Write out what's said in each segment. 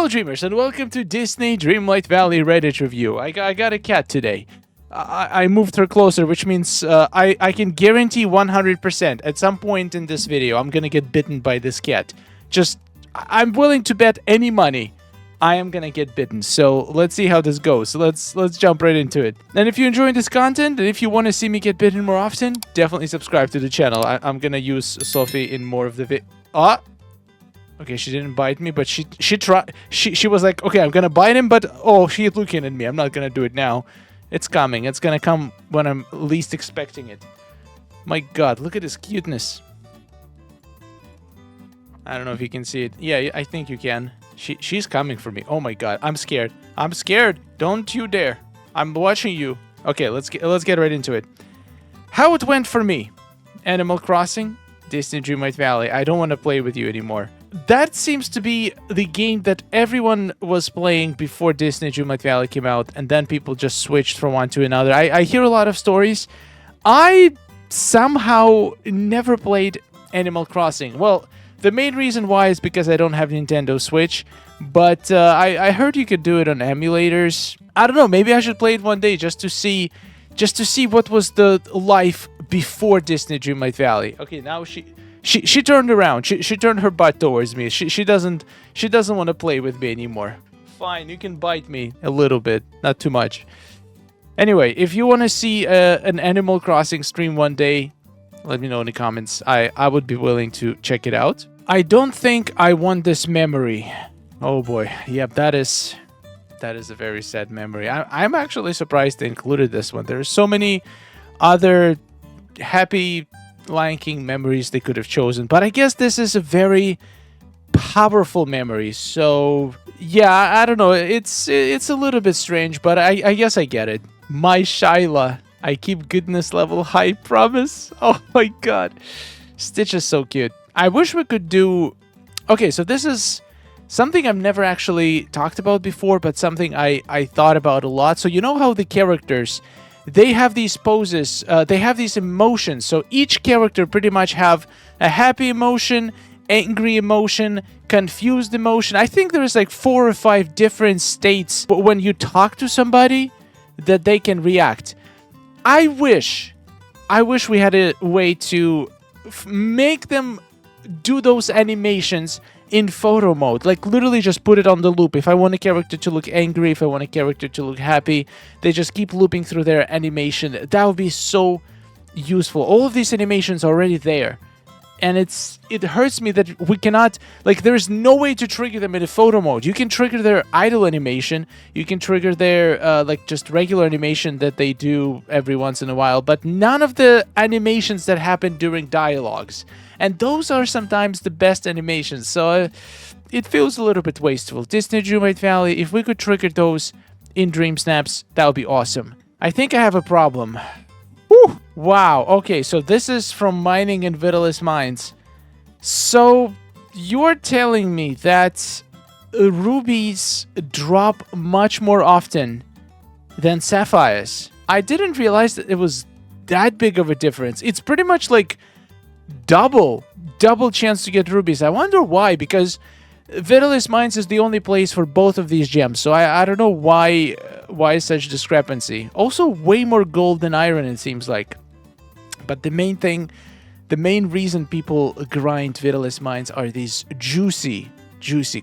Hello dreamers and welcome to Disney Dreamlight Valley Reddit review. I got a cat today. I moved her closer, which means I can guarantee 100% at some point in this video I'm gonna get bitten by this cat. I'm willing to bet any money I am gonna get bitten. So let's see how this goes. Let's jump right into it. And if you're enjoying this content and if you want to see me get bitten more often, definitely subscribe to the channel. I'm gonna use Sophie in more of the Okay, she didn't bite me, but she tried. She was like, okay, I'm gonna bite him, but oh, she's looking at me. I'm not gonna do it now. It's coming. It's gonna come when I'm least expecting it. My God, look at his cuteness. I don't know if you can see it. Yeah, I think you can. She's coming for me. Oh my God, I'm scared. I'm scared. Don't you dare. I'm watching you. Okay, let's get right into it. How it went for me. Animal Crossing, Disney Dreamlight Valley. I don't want to play with you anymore. That seems to be the game that everyone was playing before Disney Dreamlight Valley came out, and then people just switched from one to another. I hear a lot of stories. I somehow never played Animal Crossing. Well, the main reason why is because I don't have Nintendo Switch, but I heard you could do it on emulators. I don't know, maybe I should play it one day just to see what was the life before Disney Dreamlight Valley. Okay, now she turned around. She turned her butt towards me. She doesn't want to play with me anymore. Fine, you can bite me a little bit, not too much. Anyway, if you want to see an Animal Crossing stream one day, let me know in the comments. I would be willing to check it out. I don't think I want this memory. Oh boy, yep, that is a very sad memory. I'm actually surprised they included this one. There's so many other happy Lion King memories they could have chosen, but I guess this is a very powerful memory. So yeah, I don't know. It's a little bit strange, but I guess I get it. My Shyla, I keep goodness level high, promise. Oh my God, Stitch is so cute. I wish we could do. Okay, so this is something I've never actually talked about before, but something I thought about a lot. So you know how the characters, they have these poses, they have these emotions. So each character pretty much have a happy emotion, angry emotion, confused emotion. I think there's like 4 or 5 different states when you talk to somebody that they can react. I wish we had a way to make them do those animations in photo mode, like literally just put it on the loop. If I want a character to look angry, if I want a character to look happy, they just keep looping through their animation. That would be so useful. All of these animations are already there, and it hurts me that we cannot, like, there's no way to trigger them in a photo mode. You can trigger their idle animation, you can trigger their like just regular animation that they do every once in a while, but none of the animations that happen during dialogues. And those are sometimes the best animations, so it feels a little bit wasteful. Disney Dreamlight Valley, if we could trigger those in Dreamsnaps, that would be awesome. I think I have a problem. Whew. Wow, okay, so this is from Mining and Vitalist Mines. So, you're telling me that rubies drop much more often than sapphires. I didn't realize that it was that big of a difference. It's pretty much like double chance to get rubies. I wonder why, because Vitalist Mines is the only place for both of these gems, so I don't know why such discrepancy. Also way more gold than iron, it seems like. But the main reason people grind Vitalist Mines are these juicy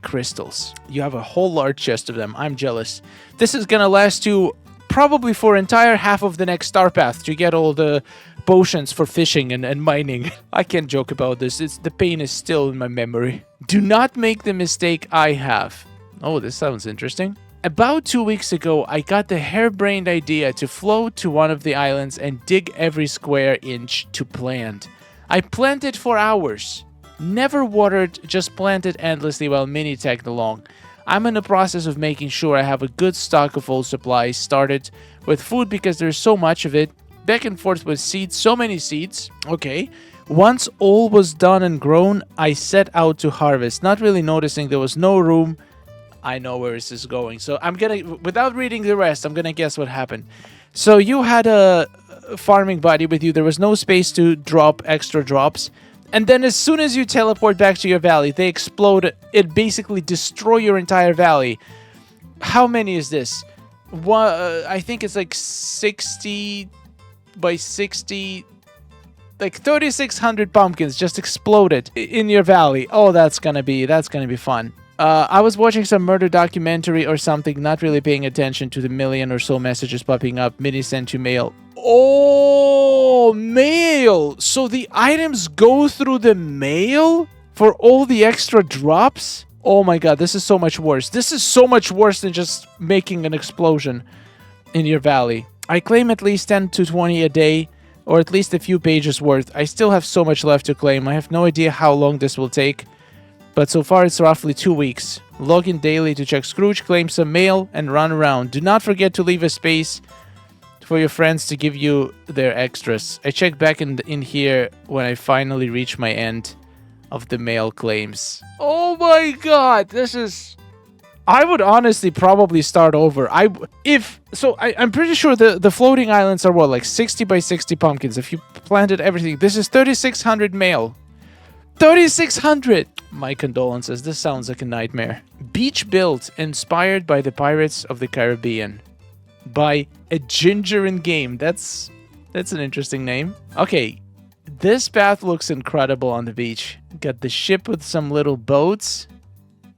crystals. You have a whole large chest of them. I'm jealous. This is gonna last you probably for entire half of the next star path to get all the potions for fishing and mining. I can't joke about this. The pain is still in my memory. Do not make the mistake I have. Oh, this sounds interesting. About 2 weeks ago, I got the harebrained idea to float to one of the islands and dig every square inch to plant. I planted for hours. Never watered, just planted endlessly while mini-tagged along. I'm in the process of making sure I have a good stock of old supplies. Started with food because there's so much of it. Back and forth with seeds, so many seeds. Okay. Once all was done and grown, I set out to harvest, not really noticing there was no room. I know where this is going. So I'm gonna, without reading the rest, I'm gonna guess what happened. So you had a farming buddy with you. There was no space to drop extra drops. And then as soon as you teleport back to your valley, they explode. It basically destroy your entire valley. How many is this? I think it's like 60 by 60, like 3,600 pumpkins just exploded in your valley. Oh, that's gonna be fun. I was watching some murder documentary or something, not really paying attention to the million or so messages popping up. Mini sent to mail. Oh, mail! So the items go through the mail for all the extra drops? Oh my god, this is so much worse. This is so much worse than just making an explosion in your valley. I claim at least 10 to 20 a day, or at least a few pages worth. I still have so much left to claim. I have no idea how long this will take, but so far it's roughly 2 weeks. Log in daily to check Scrooge, claim some mail, and run around. Do not forget to leave a space for your friends to give you their extras. I check back in here when I finally reach my end of the mail claims. Oh my god, this is... I would honestly probably start over. I'm pretty sure the floating islands are what, like 60 by 60 pumpkins. If you planted everything, this is 3,600 mail. 3,600! My condolences, this sounds like a nightmare. Beach built, inspired by the Pirates of the Caribbean. By a Ginger in Game. That's an interesting name. Okay, this path looks incredible on the beach. Got the ship with some little boats.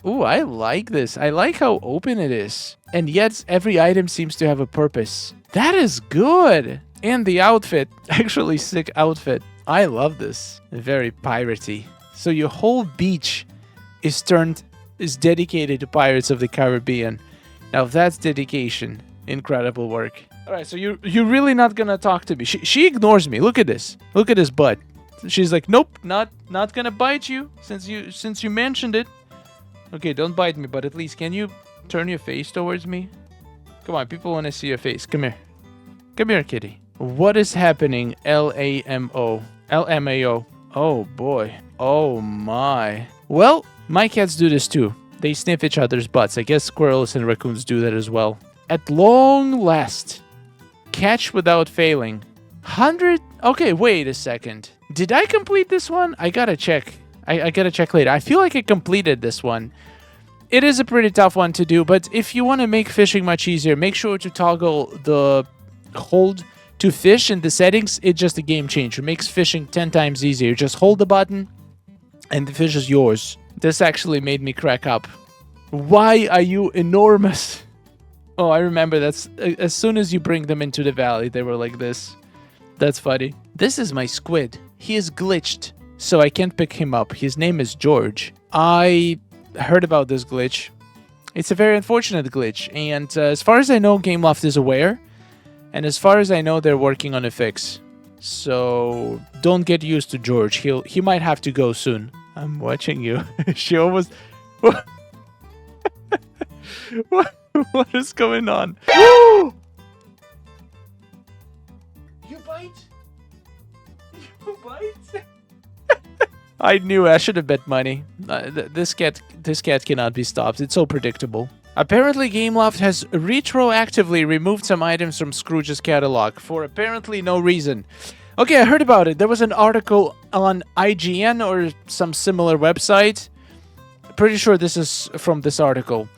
Ooh, I like this. I like how open it is. And yet, every item seems to have a purpose. That is good! And the outfit. Actually, sick outfit. I love this. Very piratey. So your whole beach is dedicated to Pirates of the Caribbean. Now, that's dedication. Incredible work. Alright, so you're really not gonna talk to me. She ignores me. Look at this. Look at his butt. She's like, nope, not gonna bite you since you mentioned it. Okay, don't bite me, but at least can you turn your face towards me? Come on, people want to see your face. Come here. Come here, kitty. What is happening? LAMO. LMAO. Oh, boy. Oh, my. Well, my cats do this too. They sniff each other's butts. I guess squirrels and raccoons do that as well. At long last. Catch without failing. 100? Okay, wait a second. Did I complete this one? I gotta check. I gotta check later. I feel like I completed this one. It is a pretty tough one to do, but if you want to make fishing much easier, make sure to toggle the hold to fish in the settings. It's just a game changer. It makes fishing 10 times easier. Just hold the button and the fish is yours. This actually made me crack up. Why are you enormous? Oh, I remember that's as soon as you bring them into the valley, they were like this. That's funny. This is my squid. He is glitched, so I can't pick him up. His name is George. I heard about this glitch. It's a very unfortunate glitch, and as far as I know, Gameloft is aware, and as far as I know, they're working on a fix. So don't get used to George. He might have to go soon. I'm watching you. She almost... What is going on? You bite? You bite? I knew I should have bet money. This cat cannot be stopped. It's so predictable. Apparently, Gameloft has retroactively removed some items from Scrooge's catalog for apparently no reason. Okay, I heard about it. There was an article on IGN or some similar website. Pretty sure this is from this article.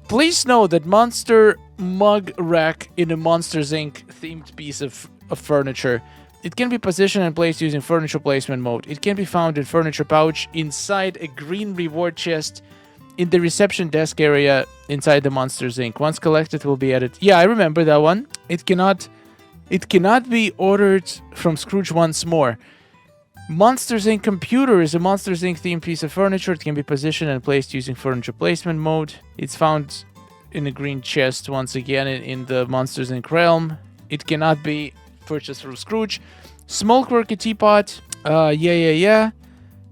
Please know that Monster Mug Rack in a Monsters Inc. themed piece of furniture. It can be positioned and placed using furniture placement mode. It can be found in furniture pouch inside a green reward chest in the reception desk area inside the Monsters Inc. Once collected, it will be added. Yeah, I remember that one. It cannot be ordered from Scrooge once more. Monsters Inc. computer is a Monsters Inc. themed piece of furniture. It can be positioned and placed using furniture placement mode. It's found in a green chest once again in the Monsters Inc. realm. It cannot be purchased from Scrooge. Small quirky teapot. Yeah.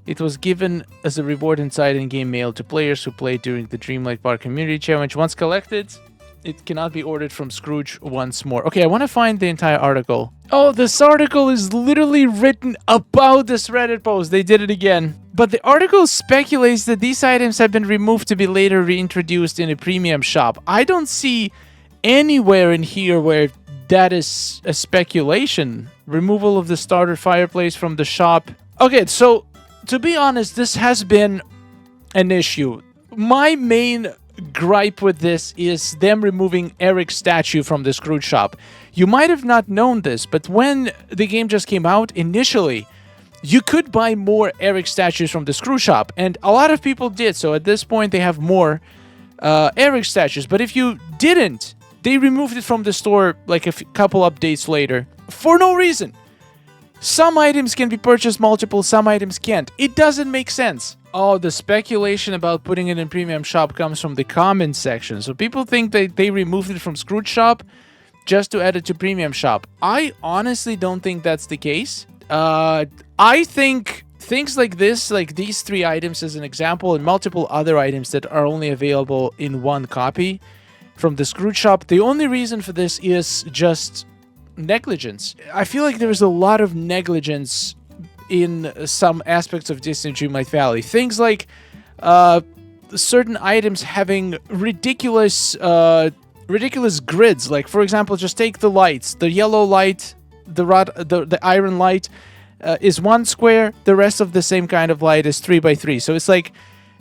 It was given as a reward inside in-game mail to players who played during the Dreamlight Park Community Challenge. Once collected, it cannot be ordered from Scrooge once more. Okay, I want to find the entire article. Oh, this article is literally written about this Reddit post. They did it again. But the article speculates that these items have been removed to be later reintroduced in a premium shop. I don't see anywhere in here where that is a speculation. Removal of the starter fireplace from the shop. Okay, so to be honest, this has been an issue. My main gripe with this is them removing Eric's statue from the Scrooge shop. You might have not known this, but when the game just came out, initially, you could buy more Eric statues from the Scrooge shop, and a lot of people did, so at this point they have more Eric statues. But if you didn't, they removed it from the store like a couple updates later, for no reason. Some items can be purchased multiple, some items can't. It doesn't make sense. Oh, the speculation about putting it in Premium Shop comes from the comments section. So people think that they removed it from Scrooge Shop just to add it to Premium Shop. I honestly don't think that's the case. I think things like this, like these 3 items as an example, and multiple other items that are only available in one copy from the Scrooge Shop, the only reason for this is just negligence. I feel like there's a lot of negligence in some aspects of Disney Dreamlight Valley. Things like certain items having ridiculous grids. Like, for example, just take the lights. The yellow light, the iron light is 1 square. The rest of the same kind of light is 3 by 3. So it's like,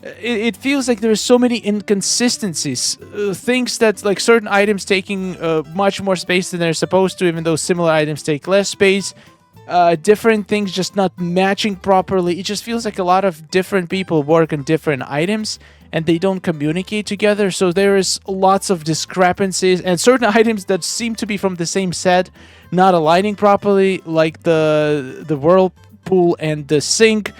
it feels like there's so many inconsistencies. Things that, like, certain items taking much more space than they're supposed to, even though similar items take less space. Different things just not matching properly. It just feels like a lot of different people work on different items and they don't communicate together. So there is lots of discrepancies, and certain items that seem to be from the same set not aligning properly, like the whirlpool and the sink.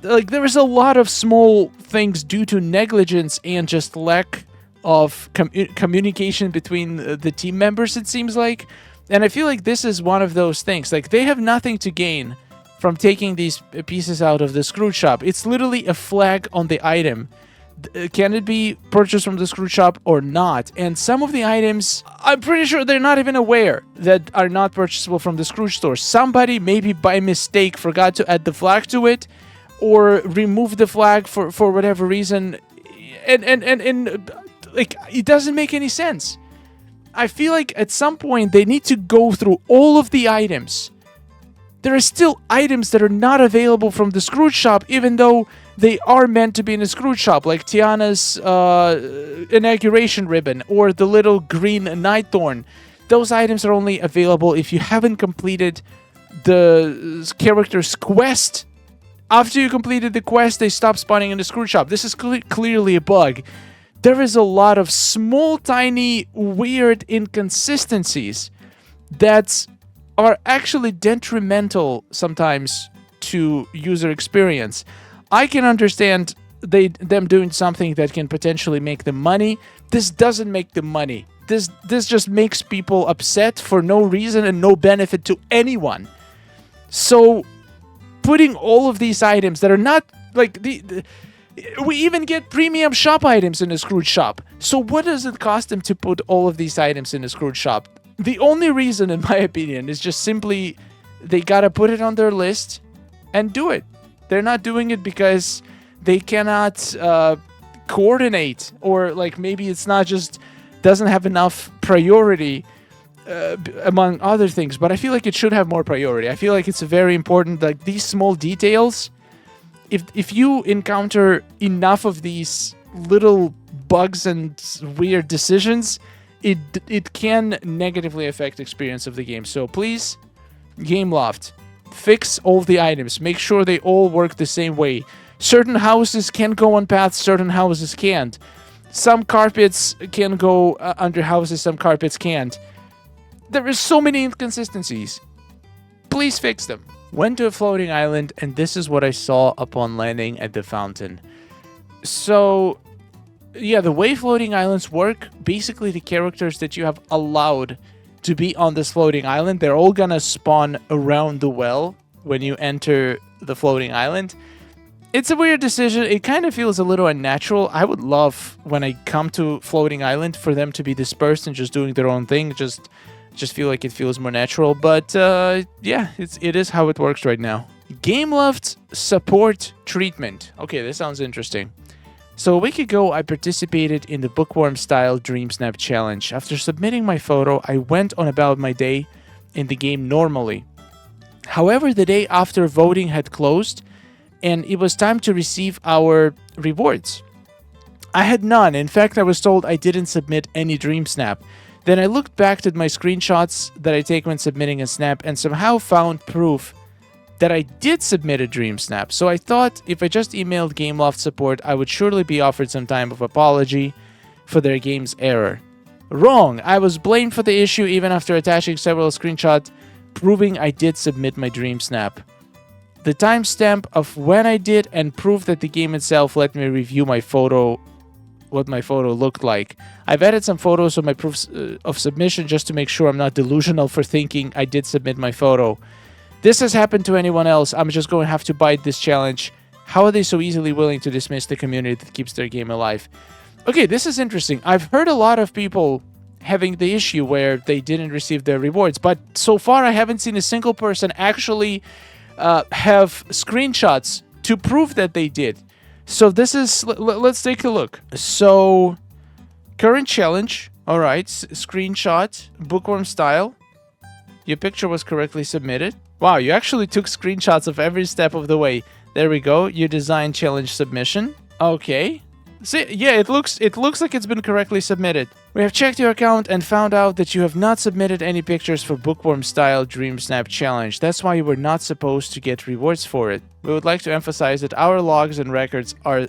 Like, there is a lot of small things due to negligence and just lack of communication between the team members, it seems like. And I feel like this is one of those things. Like, they have nothing to gain from taking these pieces out of the Scrooge shop. It's literally a flag on the item. Can it be purchased from the Scrooge shop or not? And some of the items, I'm pretty sure they're not even aware that are not purchasable from the Scrooge store. Somebody, maybe by mistake, forgot to add the flag to it, or remove the flag for whatever reason. And like, it doesn't make any sense. I feel like at some point they need to go through all of the items. There are still items that are not available from the Scrooge shop, even though they are meant to be in the Scrooge shop, like Tiana's inauguration ribbon or the little green night thorn. Those items are only available if you haven't completed the character's quest. After you completed the quest, they stop spawning in the Scrooge shop. This is clearly a bug. There is a lot of small, tiny, weird inconsistencies that are actually detrimental sometimes to user experience. I can understand them doing something that can potentially make them money. This doesn't make them money. This just makes people upset for no reason and no benefit to anyone. So putting all of these items that are not like we even get premium shop items in the Scrooge shop. So what does it cost them to put all of these items in the Scrooge shop? The only reason, in my opinion, is just simply they gotta put it on their list and do it. They're not doing it because they cannot coordinate, or like maybe it's not just doesn't have enough priority among other things. But I feel like it should have more priority. I feel like it's very important, like these small details. If you encounter enough of these little bugs and weird decisions, it can negatively affect the experience of the game. So please, Gameloft, fix all the items. Make sure they all work the same way. Certain houses can go on paths, certain houses can't. Some carpets can go under houses, some carpets can't. There is so many inconsistencies. Please fix them. Went to a floating island, and this is what I saw upon landing at the fountain. So, yeah, the way floating islands work, basically the characters that you have allowed to be on this floating island, they're all gonna spawn around the well when you enter the floating island. It's a weird decision. It kind of feels a little unnatural. I would love, when I come to floating island, for them to be dispersed and just doing their own thing. Just feel like it feels more natural. But yeah, it is how it works right now. Gameloft support treatment. Okay, this sounds interesting. So a week ago, I participated in the bookworm-style Dreamsnap challenge. After submitting my photo, I went on about my day in the game normally. However, the day after voting had closed, and it was time to receive our rewards. I had none. In fact, I was told I didn't submit any Dreamsnap. Then I looked back at my screenshots that I take when submitting a snap and somehow found proof that I did submit a Dreamsnap. So I thought if I just emailed Gameloft support, I would surely be offered some time of apology for their game's error. Wrong! I was blamed for the issue even after attaching several screenshots proving I did submit my Dreamsnap. The timestamp of when I did and proof that the game itself let me review my photo, what my photo looked like. I've added some photos of my proofs of submission just to make sure I'm not delusional for thinking I did submit my photo. This has happened to anyone else. I'm just going to have to bite this challenge. How are they so easily willing to dismiss the community that keeps their game alive? Okay, this is interesting. I've heard a lot of people having the issue where they didn't receive their rewards, but so far I haven't seen a single person actually have screenshots to prove that they did. So this is, let's take a look. So, current challenge. All right, screenshot, bookworm style. Your picture was correctly submitted. Wow, you actually took screenshots of every step of the way. There we go. Your design challenge submission. Okay. See, yeah, it looks like it's been correctly submitted. We have checked your account and found out that you have not submitted any pictures for bookworm style Dreamsnap challenge. That's why you were not supposed to get rewards for it. We would like to emphasize that our logs and records are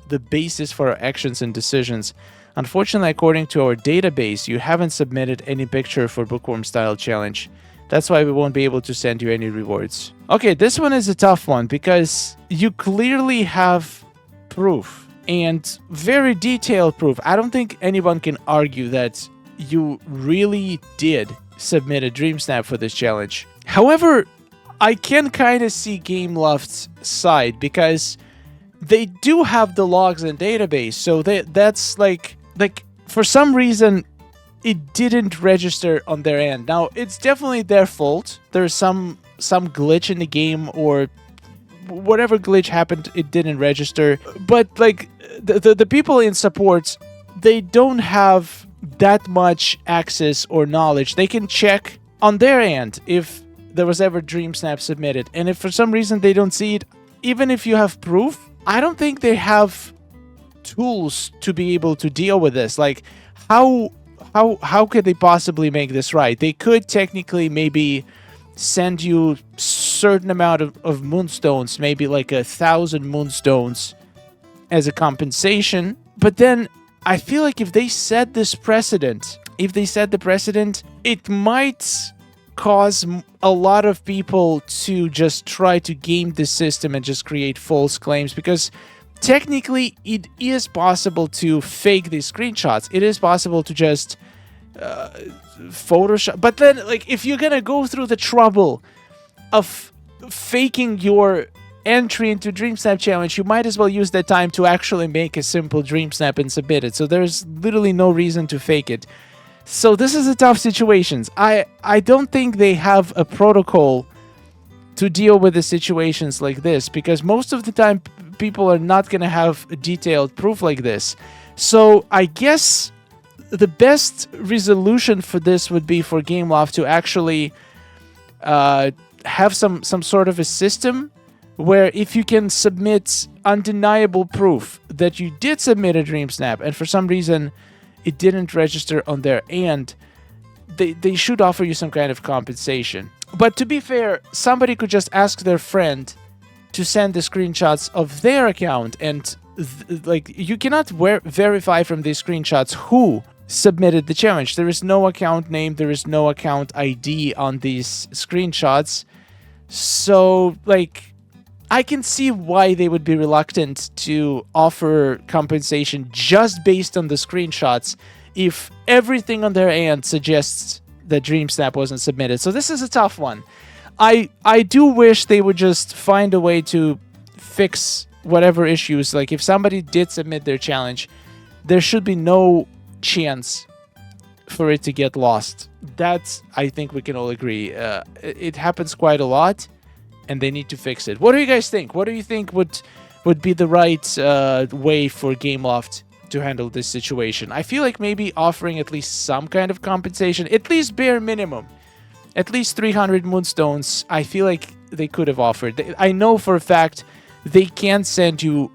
the basis for our actions and decisions. Unfortunately, according to our database, you haven't submitted any picture for bookworm style challenge. That's why we won't be able to send you any rewards. Okay, this one is a tough one because you clearly have proof. And very detailed proof. I don't think anyone can argue that you really did submit a Dreamsnap for this challenge. However, I can kind of see Gameloft's side because they do have the logs and database. So that's like for some reason it didn't register on their end. Now it's definitely their fault. There's some glitch in the game or whatever glitch happened, it didn't register. But like the people in support, they don't have that much access or knowledge. They can check on their end if there was ever Dreamsnap submitted, and if for some reason they don't see it, even if you have proof, I don't think they have tools to be able to deal with this. Like how could they possibly make this right? They could technically maybe send you certain amount of moonstones, maybe like 1,000 moonstones as a compensation. But then I feel like if they set the precedent, it might cause a lot of people to just try to game the system and just create false claims, because technically it is possible to fake these screenshots. It is possible to just Photoshop. But then, like, if you're gonna go through the trouble of faking your entry into Dreamsnap challenge, you might as well use that time to actually make a simple Dreamsnap and submit it. So there's literally no reason to fake it. So this is a tough situation. I don't think they have a protocol to deal with the situations like this, because most of the time people are not gonna have a detailed proof like this. So I guess the best resolution for this would be for Gameloft to actually have some sort of a system where if you can submit undeniable proof that you did submit a Dreamsnap and for some reason it didn't register on their end, they should offer you some kind of compensation. But to be fair, somebody could just ask their friend to send the screenshots of their account, and like you cannot verify from these screenshots who submitted the challenge. There is no account name, there is no account ID on these screenshots. So, like, I can see why they would be reluctant to offer compensation just based on the screenshots if everything on their end suggests that Dreamsnap wasn't submitted. So this is a tough one. I do wish they would just find a way to fix whatever issues. Like, if somebody did submit their challenge, there should be no chance for it to get lost. That's, I think we can all agree. It happens quite a lot, and they need to fix it. What do you guys think? What do you think would be the right way for Gameloft to handle this situation? I feel like maybe offering at least some kind of compensation, at least bare minimum, at least 300 moonstones. I feel like they could have offered. I know for a fact they can't send you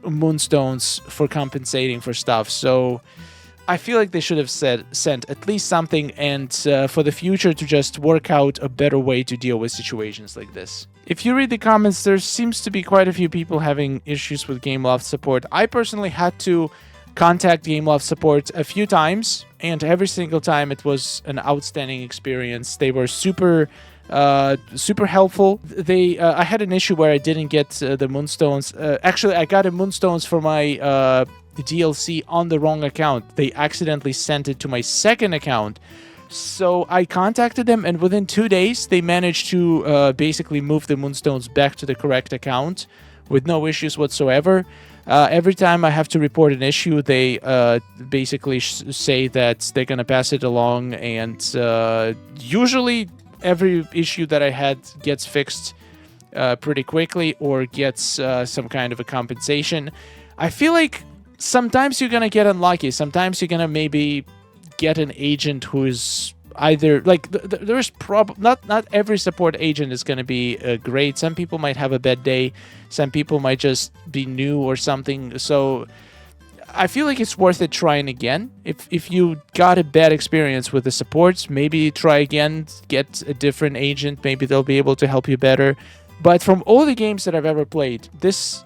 moonstones for compensating for stuff. So I feel like they should have sent at least something, and for the future to just work out a better way to deal with situations like this. If you read the comments, there seems to be quite a few people having issues with Gameloft support. I personally had to contact Gameloft support a few times, and every single time it was an outstanding experience. They were super helpful. I had an issue where I didn't get the moonstones. Actually, I got a moonstones for my DLC on the wrong account. They accidentally sent it to my second account. So I contacted them, and within 2 days, they managed to basically move the moonstones back to the correct account with no issues whatsoever. Every time I have to report an issue, they basically say that they're going to pass it along, and usually every issue that I had gets fixed pretty quickly or gets some kind of a compensation. I feel like sometimes you're going to get unlucky. Sometimes you're going to maybe get an agent who's either like there's not every support agent is going to be great. Some people might have a bad day. Some people might just be new or something. So I feel like it's worth it trying again. If you got a bad experience with the supports, maybe try again, get a different agent. Maybe they'll be able to help you better. But from all the games that I've ever played, this,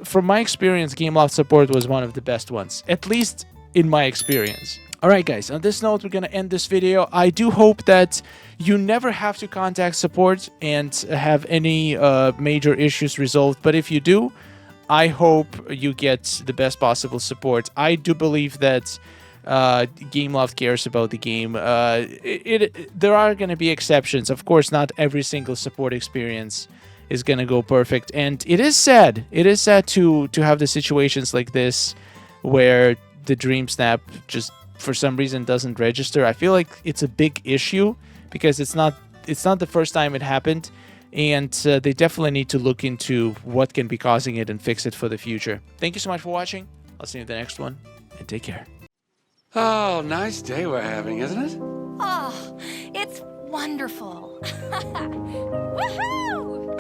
from my experience, Gameloft support was one of the best ones, at least in my experience. Alright guys, on this note, we're gonna end this video. I do hope that you never have to contact support and have any major issues resolved, but if you do, I hope you get the best possible support. I do believe that Gameloft cares about the game. There are going to be exceptions. Of course, not every single support experience is going to go perfect. And it is sad. It is sad to have the situations like this where the Dreamsnap just for some reason doesn't register. I feel like it's a big issue because it's not the first time it happened. And they definitely need to look into what can be causing it and fix it for the future. Thank you so much for watching. I'll see you in the next one, and take care. Oh, nice day we're having, isn't it? Oh, it's wonderful. Woohoo!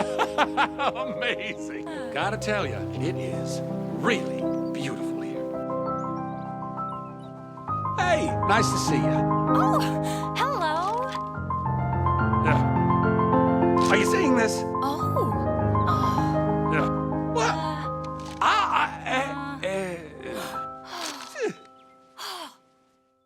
Amazing. Gotta tell you, it is really beautiful here. Hey, nice to see you. Oh, hello. Are you seeing this? Oh.